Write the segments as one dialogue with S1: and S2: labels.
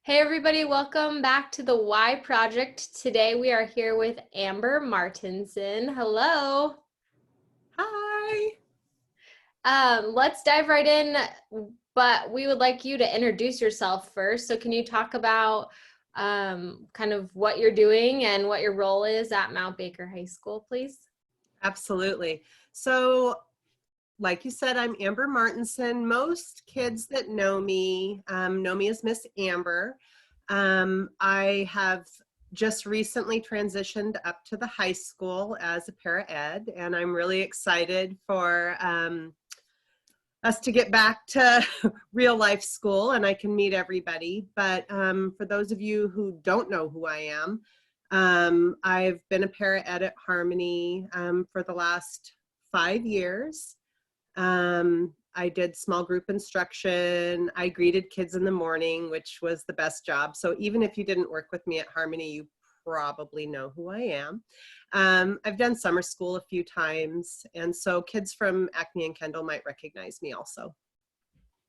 S1: Hey everybody, welcome back to the Y Project. Today we are here with Amber Martinson. Hello.
S2: Hi.
S1: Let's dive right in, but we would like you to introduce yourself first. So can you talk about kind of what you're doing and what your role is at Mount Baker High School, please?
S2: Absolutely. So, like you said, I'm Amber Martinson. Most kids that know me as Miss Amber. I have just recently transitioned up to the high school as a para ed, and I'm really excited for us to get back to real life school and I can meet everybody. But for those of you who don't know who I am, I've been a para ed at Harmony for the last 5 years. I did small group instruction. I greeted kids in the morning, which was the best job. So even if you didn't work with me at Harmony, you probably know who I am. I've done summer school a few times, and so kids from Acme and Kendall might recognize me also.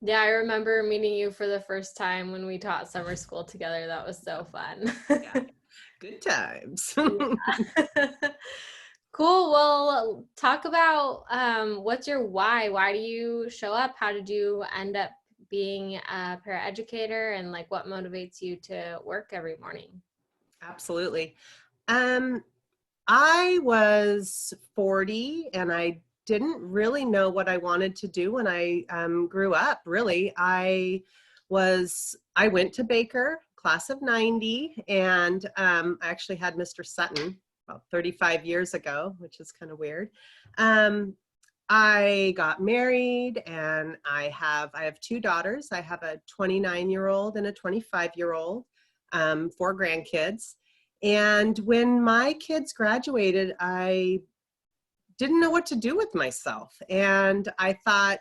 S1: Yeah, I remember meeting you for the first time when we taught summer school together. That was so fun.
S2: Yeah, good times.
S1: Yeah. Cool. Well, talk about what's your why? Why do you show up? How did you end up being a paraeducator and like what motivates you to work every morning?
S2: Absolutely. Um, I was 40 and I didn't really know what I wanted to do when I grew up, really. I went to Baker, class of 90, and I actually had Mr. Sutton about 35 years ago, which is kind of weird. Um, I got married and I have two daughters. I have a 29-year-old and a 25-year-old, four grandkids. And when my kids graduated, I didn't know what to do with myself. And I thought,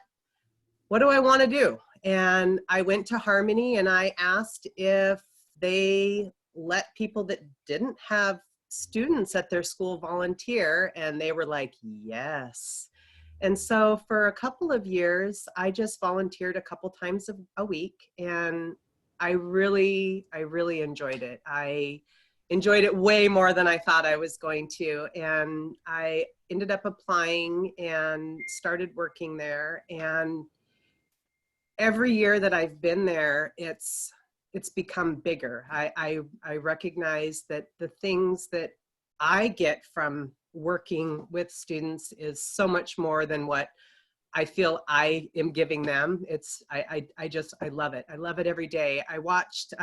S2: what do I want to do? And I went to Harmony and I asked if they let people that didn't have students at their school volunteer. And they were like, yes. And so for a couple of years, I just volunteered a couple times a week. And I really enjoyed it. I enjoyed it way more than I thought I was going to. And I ended up applying and started working there. And every year that I've been there, it's become bigger. I recognize that the things that I get from working with students is so much more than what I feel I am giving them. I love it. I love it every day. I watched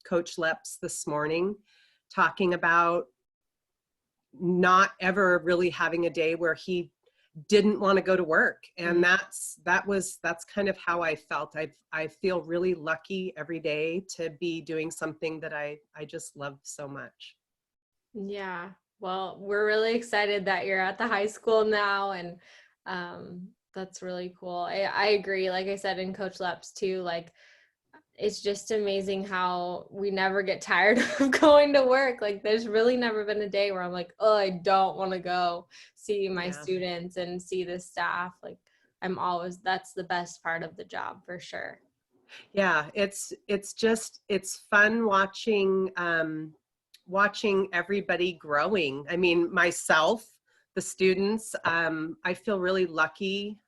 S2: Coach Leps this morning talking about not ever really having a day where he didn't want to go to work, and that's kind of how I felt. I feel really lucky every day to be doing something that I just love so much.
S1: Yeah. Well, we're really excited that you're at the high school now and that's really cool. I agree. Like I said in Coach Leps too, like it's just amazing how we never get tired of going to work. Like there's really never been a day where I'm like, oh, I don't want to go see my
S2: Yeah.
S1: students and see the staff. Like that's the best part of the job for sure.
S2: Yeah, it's fun watching watching everybody growing. I mean, myself, the students, I feel really lucky.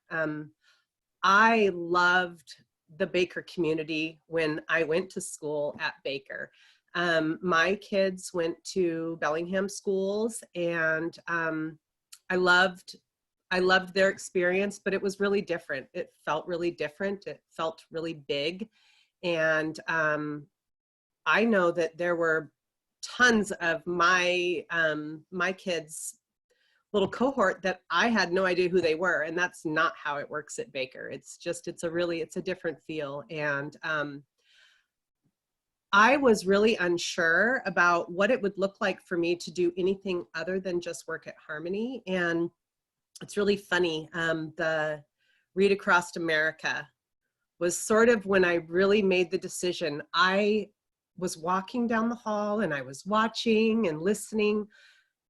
S2: I loved the Baker community when I went to school at Baker. My kids went to Bellingham schools, and I loved I loved their experience, but it was really different. It felt really different. It felt really big, and I know that there were tons of my kids' little cohort that I had no idea who they were, and that's not how it works at Baker. It's a different feel, and I was really unsure about what it would look like for me to do anything other than just work at Harmony. And it's really funny. The Read Across America was sort of when I really made the decision. I was walking down the hall and I was watching and listening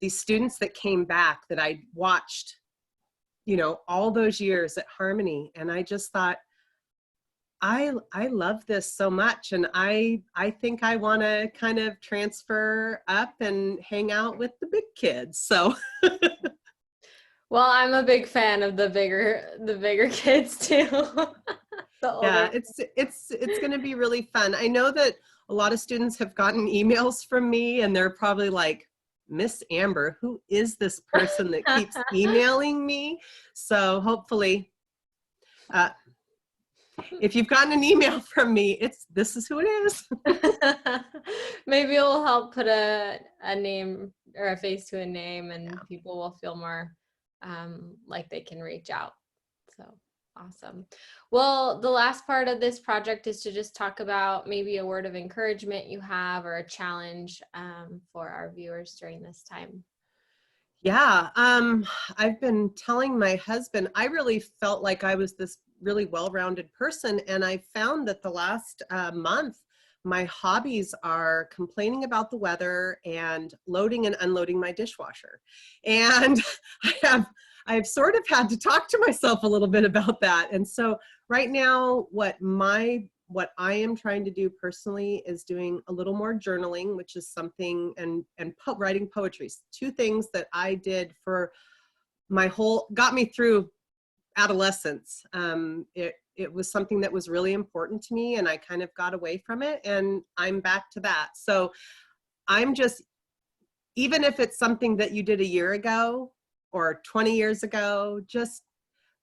S2: these students that came back that I watched, all those years at Harmony. And I just thought, I love this so much, and I think I want to kind of transfer up and hang out with the big kids. So
S1: Well, I'm a big fan of the bigger kids too. The older.
S2: yeah, it's going to be really fun. I know that a lot of students have gotten emails from me, and they're probably like, Miss Amber, who is this person that keeps emailing me? So hopefully, uh, if you've gotten an email from me, this is who it is.
S1: Maybe it will help put a name or a face to a name, and
S2: Yeah.
S1: people will feel more like they can reach out. So awesome. Well, the last part of this project is to just talk about maybe a word of encouragement you have or a challenge for our viewers during this time.
S2: Yeah, I've been telling my husband, I really felt like I was this really well-rounded person, and I found that the last month, my hobbies are complaining about the weather and loading and unloading my dishwasher. And I've sort of had to talk to myself a little bit about that. And so right now, what I am trying to do personally is doing a little more journaling, which is something, and writing poetry. Two things that I did for got me through adolescence. It was something that was really important to me, and I kind of got away from it, and I'm back to that. So I'm just, even if it's something that you did a year ago or 20 years ago, just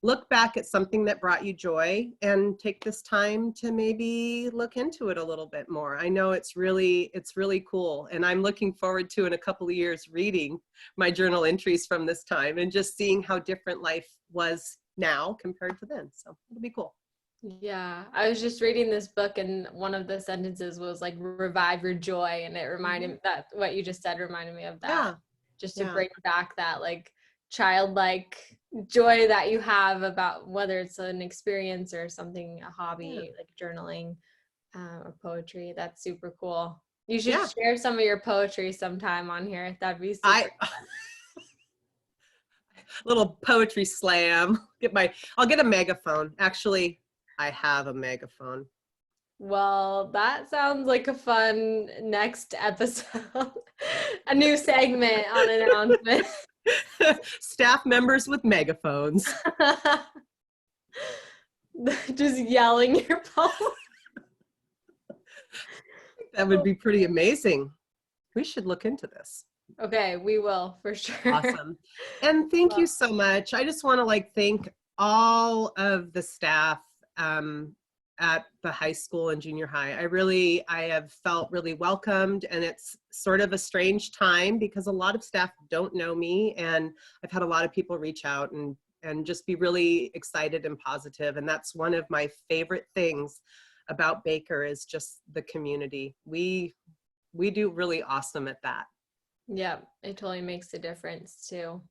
S2: look back at something that brought you joy and take this time to maybe look into it a little bit more. I know it's really cool. And I'm looking forward to, in a couple of years, reading my journal entries from this time and just seeing how different life was now compared to then. So it'll be cool.
S1: Yeah, I was just reading this book, and one of the sentences was like revive your joy, and it reminded me that what you just said reminded me of that.
S2: Yeah.
S1: Just to
S2: Yeah.
S1: bring back that like childlike joy that you have about whether it's an experience or something, a hobby like journaling or poetry. That's super cool. You should
S2: Yeah.
S1: share some of your poetry sometime on here. That'd be super
S2: I little poetry slam. I'll get a megaphone. Actually, I have a megaphone.
S1: Well, that sounds like a fun next episode. A new segment on announcement.
S2: Staff members with megaphones.
S1: Just yelling your poem.
S2: That would be pretty amazing. We should look into this.
S1: Okay, we will for sure.
S2: Awesome. And thank you so much. I just want to thank all of the staff at the high school and junior high. I have felt really welcomed, and it's sort of a strange time because a lot of staff don't know me, and I've had a lot of people reach out and just be really excited and positive. And that's one of my favorite things about Baker is just the community. We do really awesome at that.
S1: Yeah, it totally makes a difference too.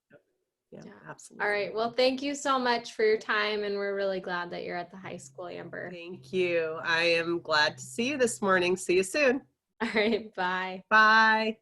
S2: Yeah, absolutely.
S1: All right. Well, thank you so much for your time, and we're really glad that you're at the high school, Amber.
S2: Thank you. I am glad to see you this morning. See you soon.
S1: All right. Bye.
S2: Bye.